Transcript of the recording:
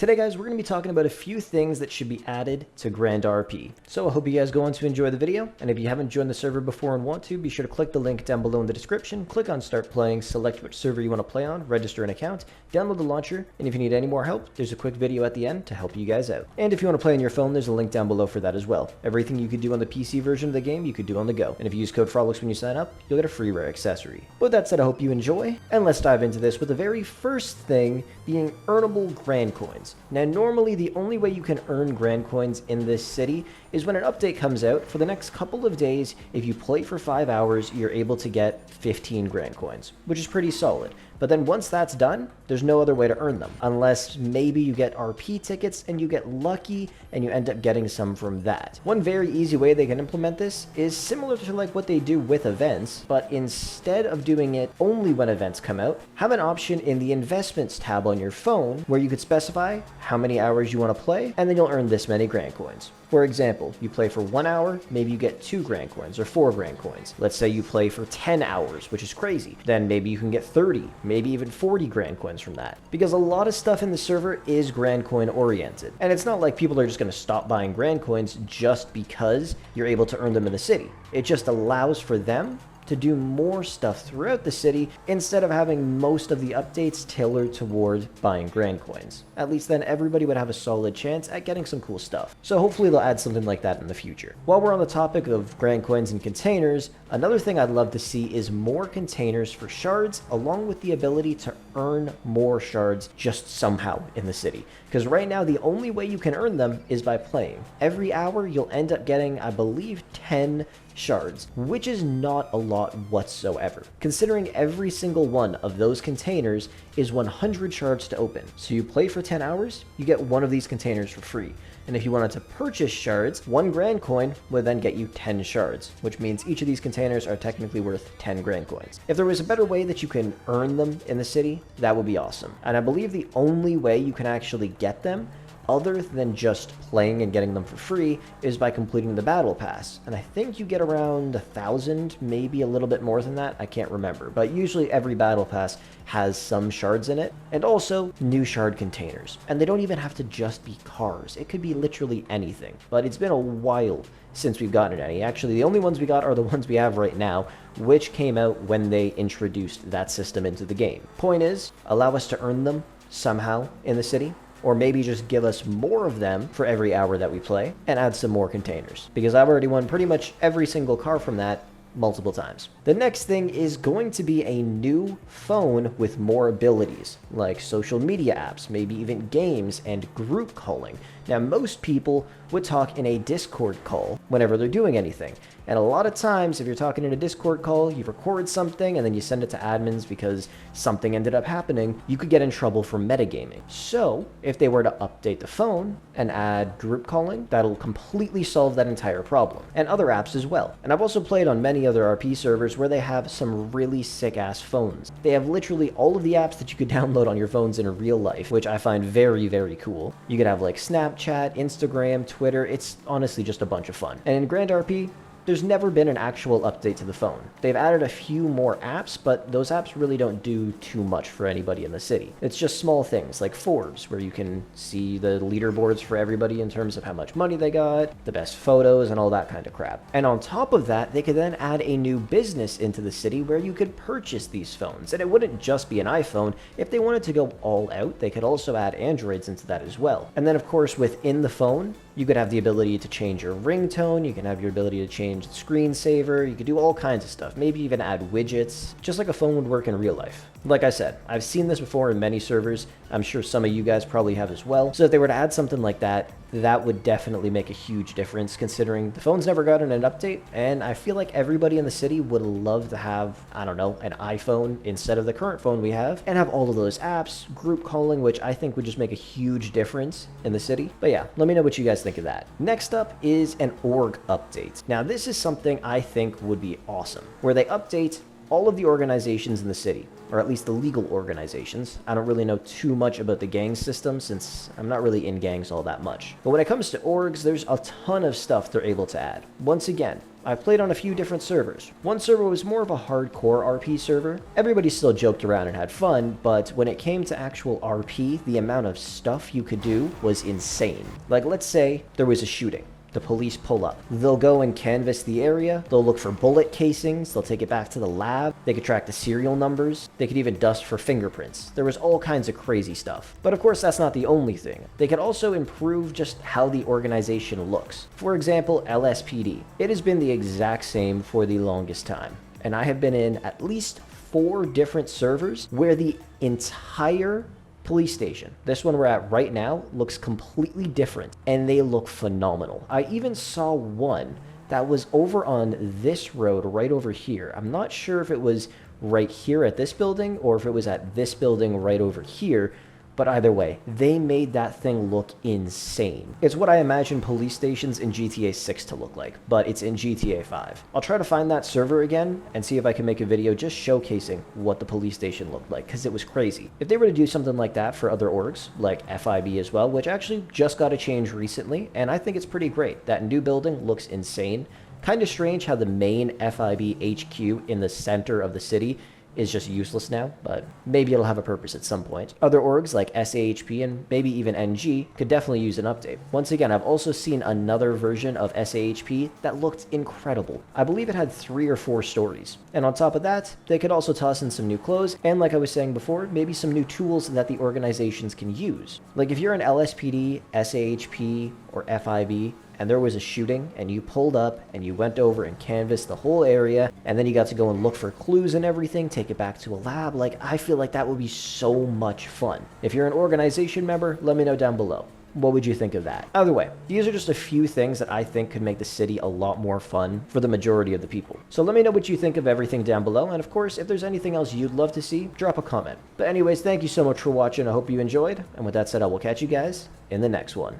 Today guys, we're going to be talking about a few things that should be added to Grand RP. So I hope you guys go on to enjoy the video, and if you haven't joined the server before and want to, be sure to click the link down below in the description, click on start playing, select which server you want to play on, register an account, download the launcher, and if you need any more help, there's a quick video at the end to help you guys out. And if you want to play on your phone, there's a link down below for that as well. Everything you could do on the PC version of the game, you could do on the go. And if you use code Frolickz when you sign up, you'll get a free rare accessory. With that said, I hope you enjoy, and let's dive into this with the very first thing being earnable grand coins. Now normally the only way you can earn grand coins in this city is when an update comes out. For the next couple of days, if you play for 5 hours, you're able to get 15 grand coins, which is pretty solid. But then once that's done, there's no other way to earn them, unless maybe you get RP tickets and you get lucky and you end up getting some from that. One very easy way they can implement this is similar to like what they do with events, but instead of doing it only when events come out, have an option in the investments tab on your phone where you could specify how many hours you want to play, and then you'll earn this many grand coins. For example, you play for 1 hour, maybe you get 2 grand coins or 4 grand coins. Let's say you play for 10 hours, which is crazy. Then maybe you can get 30, maybe even 40 grand coins from that. Because a lot of stuff in the server is grand coin oriented. And it's not like people are just going to stop buying grand coins just because you're able to earn them in the city. It just allows for them to do more stuff throughout the city instead of having most of the updates tailored toward buying grand coins. At least then everybody would have a solid chance at getting some cool stuff. So hopefully they'll add something like that in the future. While we're on the topic of grand coins and containers, another thing I'd love to see is more containers for shards, along with the ability to earn more shards just somehow in the city. Because right now the only way you can earn them is by playing. Every hour you'll end up getting, I believe, 10 shards, which is not a lot whatsoever, considering every single one of those containers is 100 shards to open. So you play for 10 hours, you get one of these containers for free. And if you wanted to purchase shards, 1 grand coin would then get you 10 shards, which means each of these containers are technically worth 10 grand coins. If there was a better way that you can earn them in the city, that would be awesome. And I believe the only way you can actually get them other than just playing and getting them for free is by completing the battle pass. And I think you get around 1,000, maybe a little bit more than that, I can't remember. But usually every battle pass has some shards in it, and also new shard containers. And they don't even have to just be cars, it could be literally anything. But it's been a while since we've gotten any. Actually, the only ones we got are the ones we have right now, which came out when they introduced that system into the game. Point is, allow us to earn them somehow in the city, or maybe just give us more of them for every hour that we play, and add some more containers. Because I've already won pretty much every single car from that multiple times. The next thing is going to be a new phone with more abilities, like social media apps, maybe even games and group calling. Now, most people would talk in a Discord call whenever they're doing anything. And a lot of times, if you're talking in a Discord call, you record something and then you send it to admins because something ended up happening, you could get in trouble for metagaming. So, if they were to update the phone and add group calling, that'll completely solve that entire problem. And other apps as well. And I've also played on many other RP servers where they have some really sick-ass phones. They have literally all of the apps that you could download on your phones in real life, which I find very, very cool. You could have like Snapchat, Instagram, Twitter. It's honestly just a bunch of fun. And in Grand RP, there's never been an actual update to the phone. They've added a few more apps, but those apps really don't do too much for anybody in the city. It's just small things like Forbes, where you can see the leaderboards for everybody in terms of how much money they got, the best photos, and all that kind of crap. And on top of that, they could then add a new business into the city where you could purchase these phones. And it wouldn't just be an iPhone. If they wanted to go all out, they could also add Androids into that as well. And then, of course, within the phone, you could have the ability to change your ringtone, you can have your ability to change the screensaver, you could do all kinds of stuff, maybe even add widgets, just like a phone would work in real life. Like I said, I've seen this before in many servers, I'm sure some of you guys probably have as well, so if they were to add something like that, that would definitely make a huge difference considering the phone's never gotten an update, and I feel like everybody in the city would love to have, I don't know, an iPhone instead of the current phone we have, and have all of those apps, group calling, which I think would just make a huge difference in the city. But yeah, let me know what you guys think of that. Next up is an org update. Now this is something I think would be awesome, where they update all of the organizations in the city, or at least the legal organizations. I don't really know too much about the gang system since I'm not really in gangs all that much. But when it comes to orgs, there's a ton of stuff they're able to add. Once again, I've played on a few different servers. One server was more of a hardcore RP server. Everybody still joked around and had fun, but when it came to actual RP, the amount of stuff you could do was insane. Like, let's say there was a shooting. The police pull up. They'll go and canvass the area. They'll look for bullet casings. They'll take it back to the lab. They could track the serial numbers. They could even dust for fingerprints. There was all kinds of crazy stuff. But of course, that's not the only thing. They could also improve just how the organization looks. For example, LSPD. It has been the exact same for the longest time. And I have been in at least 4 different servers where the entire police station, this one we're at right now, looks completely different, and they look phenomenal. I even saw one that was over on this road right over here. I'm not sure if it was right here at this building or if it was at this building right over here, but either way, they made that thing look insane. It's what I imagine police stations in GTA 6 to look like, but it's in GTA 5. I'll try to find that server again and see if I can make a video just showcasing what the police station looked like, because it was crazy. If they were to do something like that for other orgs, like FIB as well, which actually just got a change recently, and I think it's pretty great. That new building looks insane. Kind of strange how the main FIB HQ in the center of the city is just useless now, but maybe it'll have a purpose at some point. Other orgs like SAHP and maybe even NG could definitely use an update. Once again, I've also seen another version of SAHP that looked incredible. I believe it had 3 or 4 stories. And on top of that, they could also toss in some new clothes, and like I was saying before, maybe some new tools that the organizations can use. Like if you're an LSPD, SAHP, or FIB, and there was a shooting, and you pulled up, and you went over and canvassed the whole area, and then you got to go and look for clues and everything, take it back to a lab, like, I feel like that would be so much fun. If you're an organization member, let me know down below. What would you think of that? Either way, these are just a few things that I think could make the city a lot more fun for the majority of the people. So let me know what you think of everything down below, and of course, if there's anything else you'd love to see, drop a comment. But anyways, thank you so much for watching, I hope you enjoyed, and with that said, I will catch you guys in the next one.